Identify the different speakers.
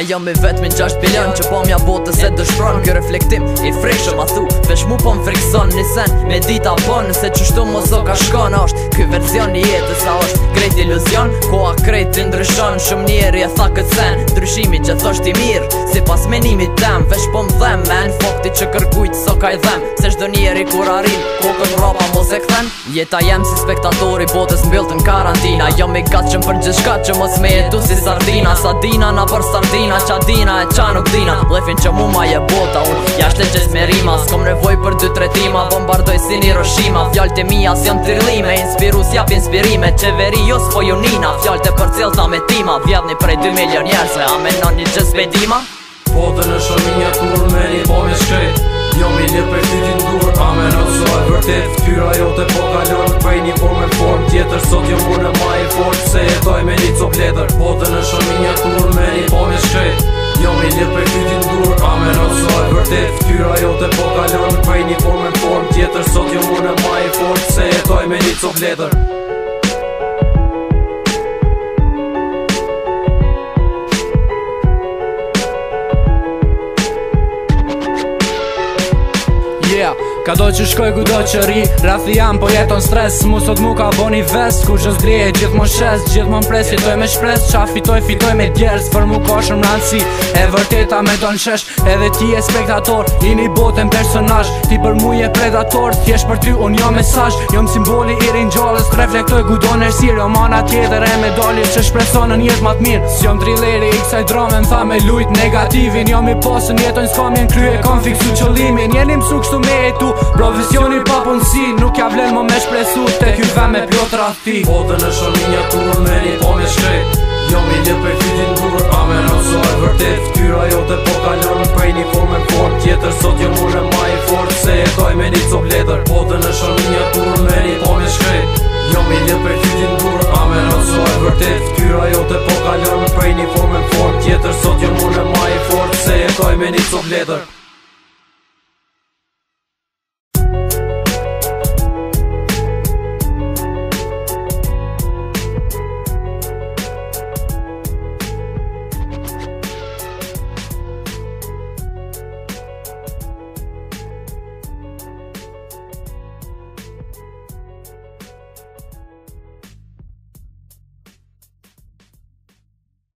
Speaker 1: jam i vetmin 6 bilion që po mja botës e dëshpron. Kjo reflektim i frikshëm a thu, vesh mu po m'frikson një sen me dita bon. Nëse qështu mos o ka shkon është ky version i jetës, a është krejt iluzion, koha krejt i ndryshon. Shumë njeri e tha këtë sen, ndryshimi që thosht i mirë si pas menimit tem. Vesh po m'dhem men fakti që kërkujt so ka i dhem, se shdo njeri kur arin kokën rapa mos e kthen. Jeta jem si spektatori botës mbylltë në karantina, jam i gatshëm për gjithçka që mos me jetu si sardina. Sa dina na për sardina, qa dina e qa nuk dina. Lefin që mu ma je bota, unë jashtë e gjes me rima. S'kom nevoj për 2-3 trima, bombardoj si një Hiroshima. Fjallët e mija s'jom tërlime, inspiru s'jap inspirime. Qeveri jo s'po junina, fjallët e për cilta me tima. Vjedhni prej 2 milion njerëse, a menon një gjes pedima.
Speaker 2: Botën e shominja kur me një po me shkret, jo mi një për fytin dur, a me nëso e vërtet. Ftyra jote po kalon prej një formë e formë tjetër, sot jo mune ma i fort se jetoj me një cop letër. Botën e shominja kur me një po me shkret, jo mi një për fytin dur, a me nëso e vërtet. Ftyra jote po kalon prej një formë e formë tjetër, sot jo mune ma i fort se jetoj me një cop letër.
Speaker 3: Ka do që shkoj ku do që ri, rathi jam po jeton stres. Mu sot mu ka bo një vest, ku që s'drije gjithmon shes. Gjithmon pres, jetoj me shpres, qa fitoj me djerës. Për mu ka shumë rëndësi, e vërteta me don shesh. Edhe ti e spektator, i një botën personazh. Ti për mu je predator, thjesht për ty unë jo mesazh. Jom simboli i rinjallës, reflektoj ku do nërësir. Jo mana tjetër e medalje që shpreson në njët mat mirë. S'jom trilleri i kësaj drame, m'tha me lujt negativin. Jom i posën jeton s'kam jen krye, kom fiksu qëllimin. Jeni msu kështu me jetu, profesioni pa punësi, nuk ja vlen më me shpresu te ky vend me plot rrahti.
Speaker 2: Botën e shominja kur me një po me shkret, jo mi një për fytin dur, a me nëso e vërtet. Ftyra jote po kalon prej një formë e formë tjetër, sot jo mune ma i fort se jetoj me një cop letër. Botën e shominja kur me një po me shkret, jo mi një për fytin dur, a me nëso e vërtet. Ftyra jote po kalon prej një formë e formë tjetër, sot jo mune ma i fort se jetoj me një cop letër.